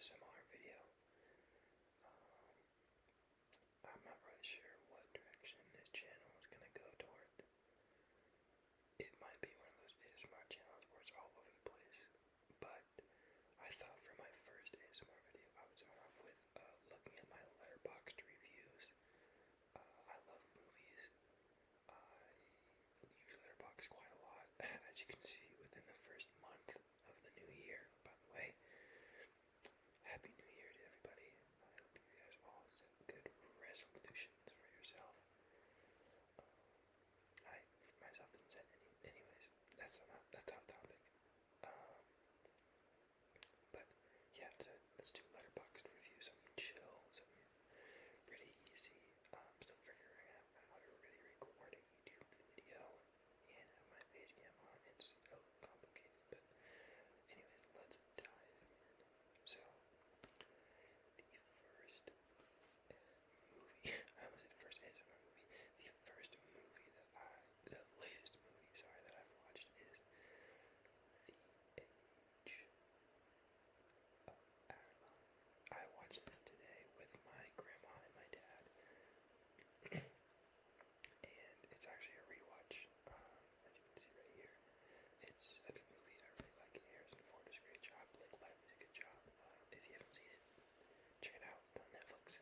ASMR video. I'm not really sure what direction this channel is going to go toward. It might be one of those ASMR channels where it's all over the place, but I thought for my first ASMR video I would start off with looking at my Letterboxd reviews. I love movies. I use Letterboxd quite a lot, as you can see within the first month of the new year, by the way. Happy New Year to everybody. I hope you guys all set good resolutions for yourself. I, for myself, didn't set any. Anyways, that's off topic. But yeah, so let's do Letterboxd review, something chill, something pretty easy. Still figuring out how to really record a YouTube video and have my face cam on. It's a little complicated, but anyways, let's dive in. So, the first movie, I almost said first ASMR movie, the latest movie, that I've watched is The Age of Adeline. I watched this today with my grandma and my dad, and it's actually a rewatch, as you can see right here. It's a good movie, I really like it. Harrison Ford does a great job, Blake Lively did a good job. If you haven't seen it, check it out on Netflix.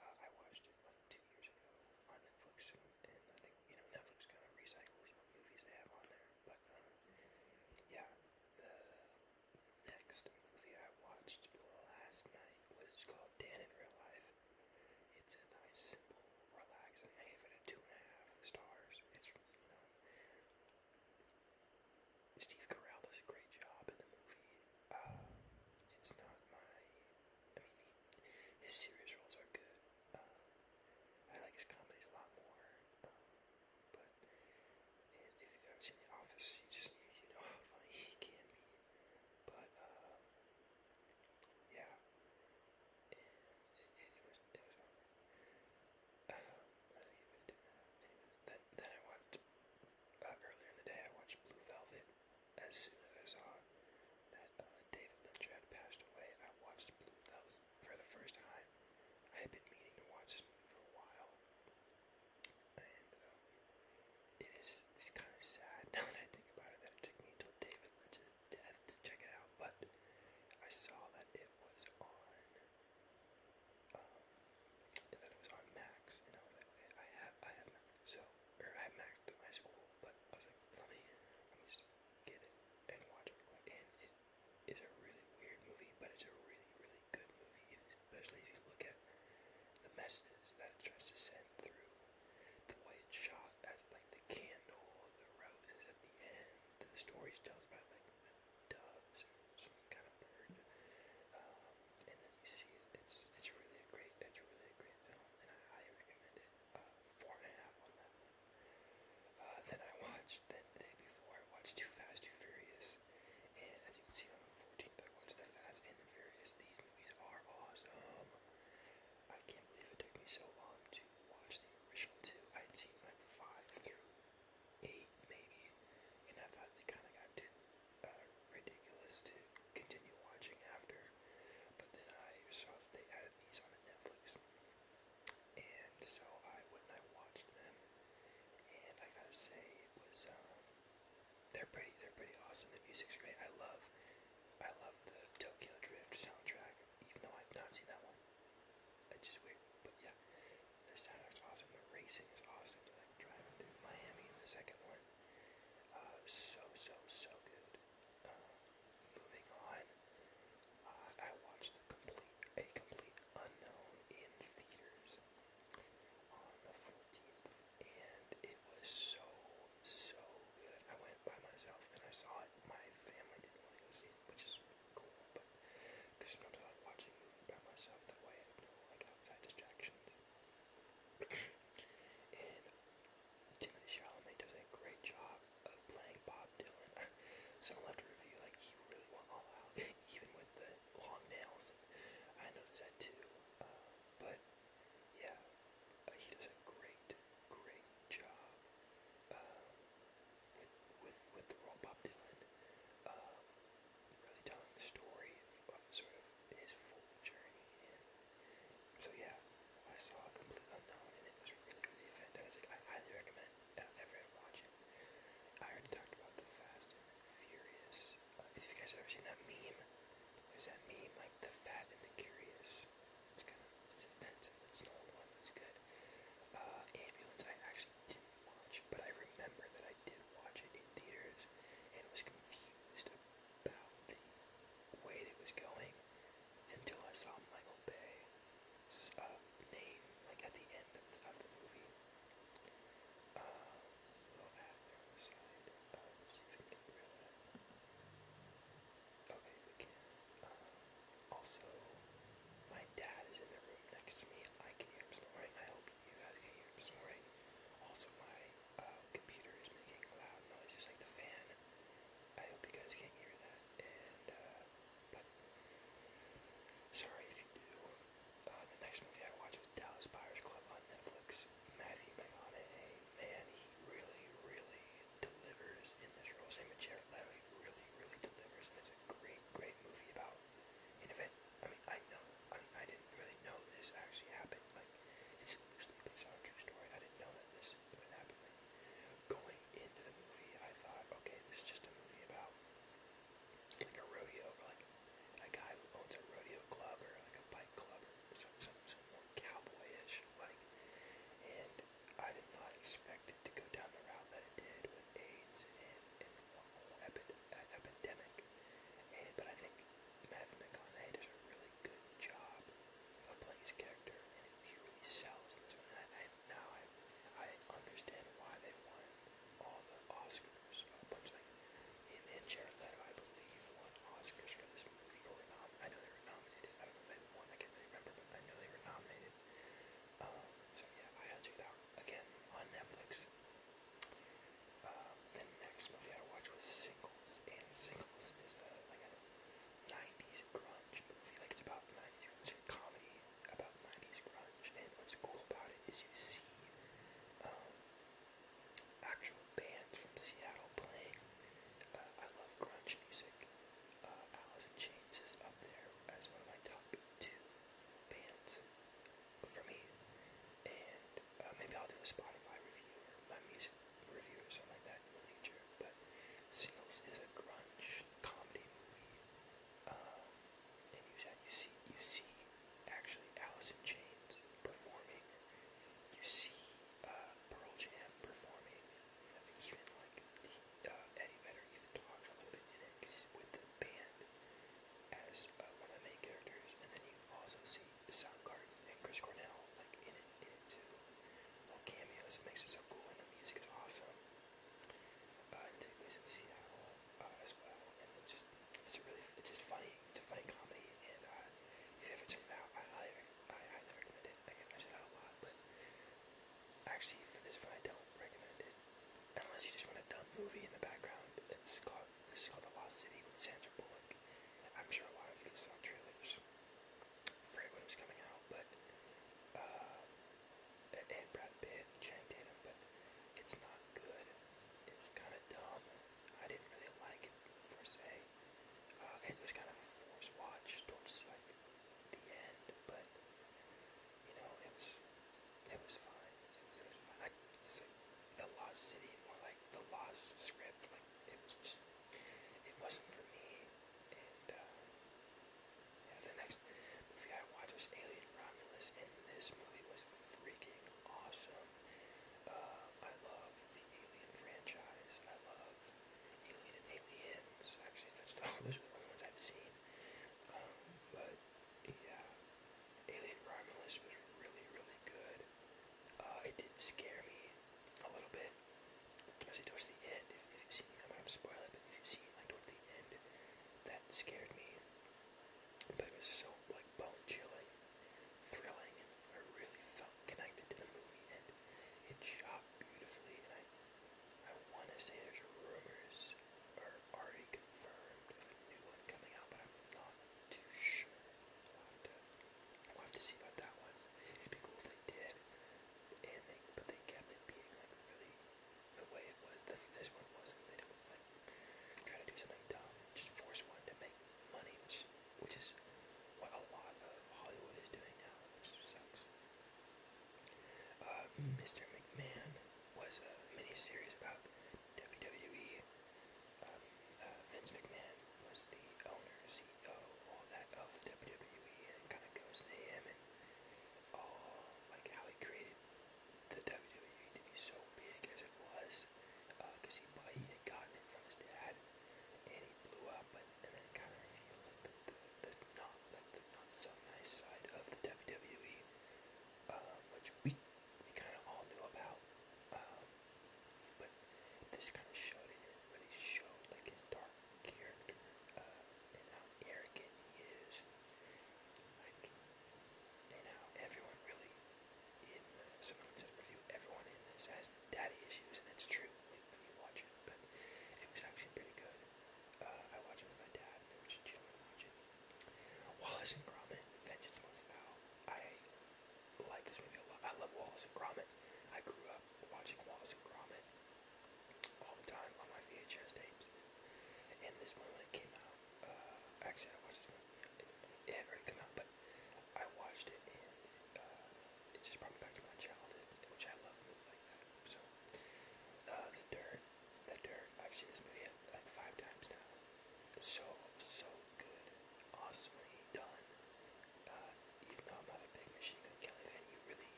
I watched it like 2 years ago on Netflix, and I think, Netflix kind of recycles what movies they have on there. But, yeah, the next movie I watched last night was called Dan in Real Life. It's a nice, simple, relaxing. I gave it a 2.5 stars. It's, Steve Carell does a great job in the movie. It's not his serious roles are good. I like his comedies a lot more. But if you haven't seen The Office, you know how funny he can be. But yeah, and it was alright. I think it didn't have anyway. Then I watched earlier in the day. I watched Blue Velvet. As soon as I saw that David Lynch had passed away, I watched Blue Velvet for the first time. I had been meaning to watch this movie for a while, and it's kind of sad now that I think about it that it took me until David Lynch's death to check it out. But I saw that it was on Max, and I was like, okay, I have Max, I have Max through my school, but I was like, let me just get it and watch it real quick. And it is a really weird movie, but it's a really, really good movie, especially if you look at the messages that it tries to send through, the way it's shot, as like the candle, the roses at the end, the story tells about like doves or some kind of bird, and then you see it. It's really a great film, and I highly recommend it. 4.5 on that one. Then the day before, I watched Too Fast, Too Furious, and as you can see on the 14th, I watched The Fast and the Furious. These movies are awesome. I can't believe it took me so long to watch the original two. I'd seen like 5 through 8 maybe, and I thought they kind of got too ridiculous to continue watching after. But then I saw that they added these onto Netflix, and so I went and I watched them, and I gotta say it was they're pretty awesome. The music's great. I love the Tokyo Drift soundtrack, even though I've not seen that one. It's just weird, but yeah, the soundtrack's awesome. The racing is awesome. Like driving through Miami in the second one, so good. Moving on, I watched A Complete Unknown in theaters on the 14th, and it was so good. I went by myself and I saw it. My family didn't want to go see it, which is cool, but because sometimes I like watching a movie by myself, that way I have no outside distractions.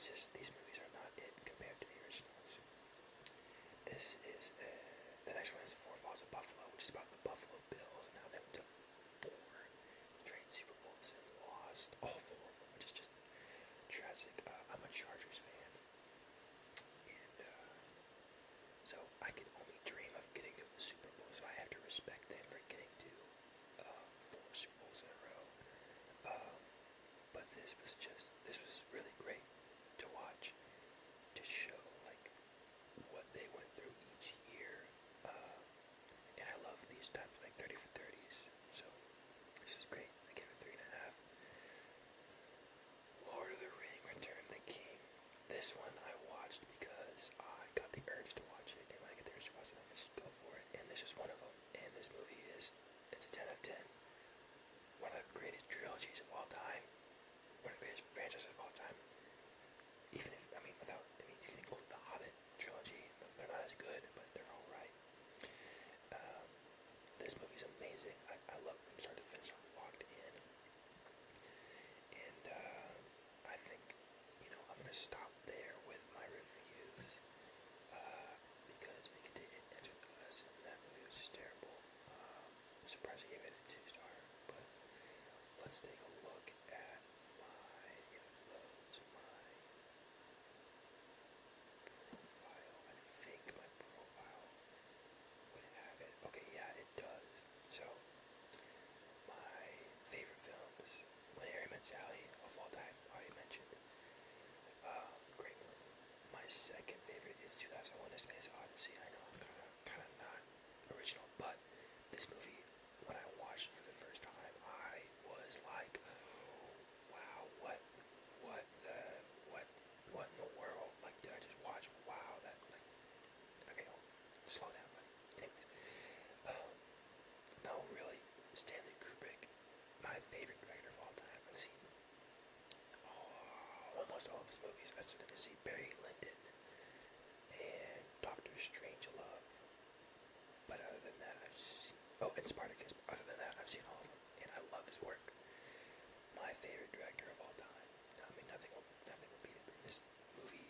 it's just, these movies are not it compared to the originals. This is, the next one is Four Falls of Buffalo, which is about the Buffalo Bills and how they went to 4 straight Super Bowls and lost all 4 of them, which is just tragic. I'm a Chargers fan, and so I can only dream of getting to the Super Bowl, so I have to respect them for getting to 4 Super Bowls in a row. But this was really great to watch, to show like what they went through each year. And I love these types, like 30 for 30s. So this is great. I gave it 3.5. Lord of the Ring: Return of the King. This one I watched because I got the urge to watch it, and when I get the urge to watch it, I just go for it. And this is one of them. And this movie it's a 10 out of 10. One of the greatest trilogies of all time. One of the greatest franchises of all time. Even if, you can include the Hobbit trilogy. They're not as good, but they're alright. This movie's amazing. I love it from start to finish. I'm locked in. And I think, I'm going to stop there with my reviews. Because we could take it ends with us, and that movie was just terrible. I'm surprised I gave it a 2-star, but let's take a look at if it loads, my profile. I think my profile would have it. Okay, yeah, it does. So, my favorite films: When Harry Met Sally, of all time, already mentioned. Great one. My second favorite is 2001: A Space Odyssey. I know, kind of not original, but this movie, when I watched it for the first time, I was like, wow, what in the world? Like, did I just watch? Wow, that, like, okay, slow down, but anyways. No, really, Stanley Kubrick, my favorite director of all time. I've seen almost all of his movies. I started to see Barry Lyndon and Doctor Strangelove. But other than that, I've seen... Oh, and Spartacus. Other than that, I've seen all of them, and I love his work. My favorite director of all time. Nothing will beat it. And this movie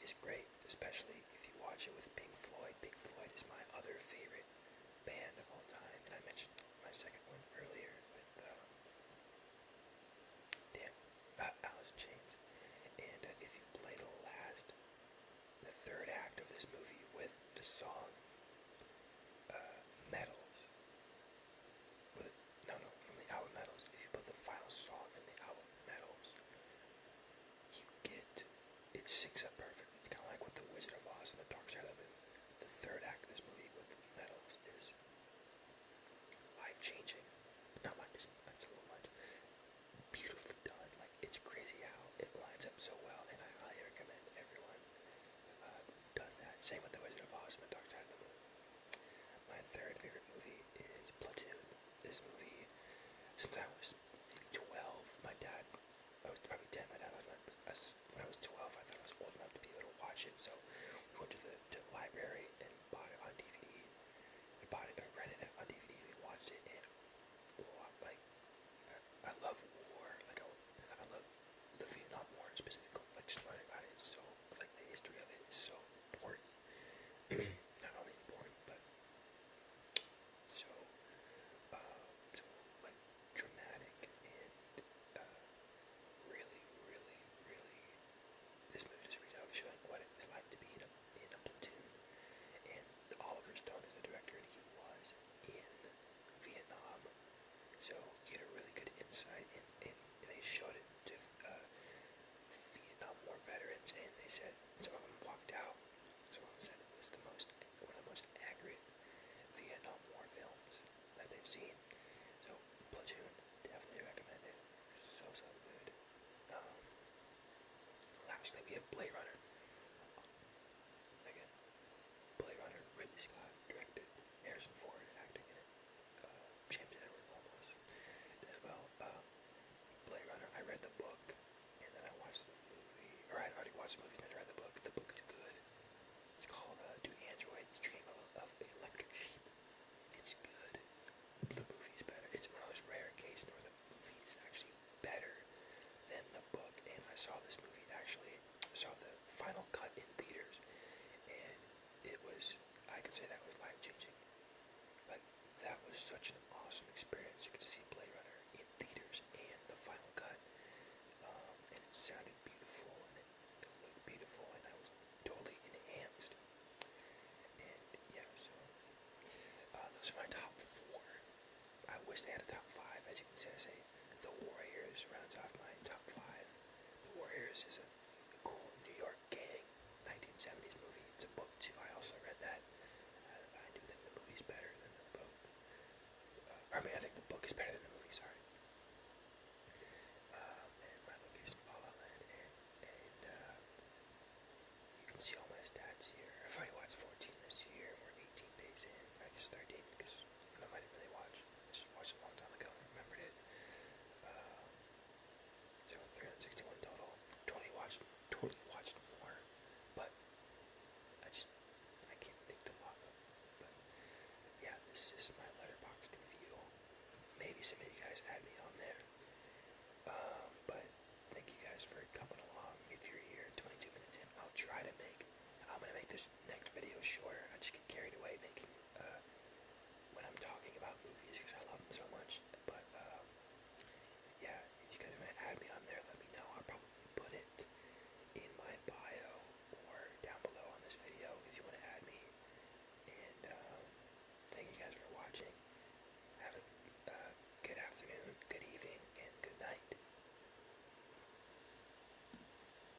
is great, especially if you watch it with Pink Floyd. Pink Floyd is my other favorite band of all time, and I mentioned my second one earlier with Alice in Chains. And if you play the third act of this movie with the song Metals, from the album Metals, if you put the final song in the album Metals, it syncs up perfectly. It's kind of like with the Wizard of Oz and the Dark Side of the Moon. The third act of this movie with Metals is life-changing. Not life-changing, that's a little much. Beautifully done. Like, it's crazy how it lines up so well, and I highly recommend everyone does that. Same with the Wizard of Oz and the Dark Side of the Moon. My third favorite movie is Platoon. This movie, since I was maybe 12, I was probably 10, my dad was when I was 12, I thought I was old enough to be able to watch it, so we went to the library and bought it on DVD. Rented it on DVD, and we watched it, and I love war, I love the Vietnam War specifically, just learning about it. It's so, the history of it is so important. Not only important, but so dramatic, and really, really, really, this movie does a great job of showing what it was like to be in a platoon. And Oliver Stone is the director, and he was in Vietnam, so you get a really good insight, and they showed it to Vietnam War veterans, and they said some of them walked out. Some of them said it was one of the most accurate Vietnam War films that they've seen. So Platoon, definitely recommend it. So good. Lastly, we have Blade Runner. Again, Blade Runner, Ridley Scott directed, Harrison Ford acting in it, James Edward almost as well. Blade Runner, I read the book, and then I watched the movie, or I'd already watched the movie, and then I read the book. The book is good. It's called Do Androids Dream of Electric Sheep? It's good. The movie's better. It's one of those rare cases where the movie is actually better than the book, and I saw this movie actually final cut in theaters, and it was, I could say that was life changing. Like, that was such an awesome experience to get to see Blade Runner in theaters and the final cut. And it sounded beautiful, and it looked beautiful, and I was totally enhanced. And yeah, so those are my top four. I wish they had a top five. As you can see, I say The Warriors rounds off my top five. The Warriors is a cool New York gang 1970s movie. It's a book too. I also read that. I do think the movie's better than the book. I think the book is better than the movie. Sorry. And my location is La La Land, and you can see all my stats here. I've already watched 14 this year. We're 18 days in. I guess 13 because I didn't really watch. I just watched it a long time ago and remembered it. So 361 total. Totally watched more, but I can't think to log them. But yeah, this is my Letterboxd review. Maybe some of you guys had me on there. But thank you guys for coming along. If you're here 22 minutes in, I'm gonna make this next video shorter. I just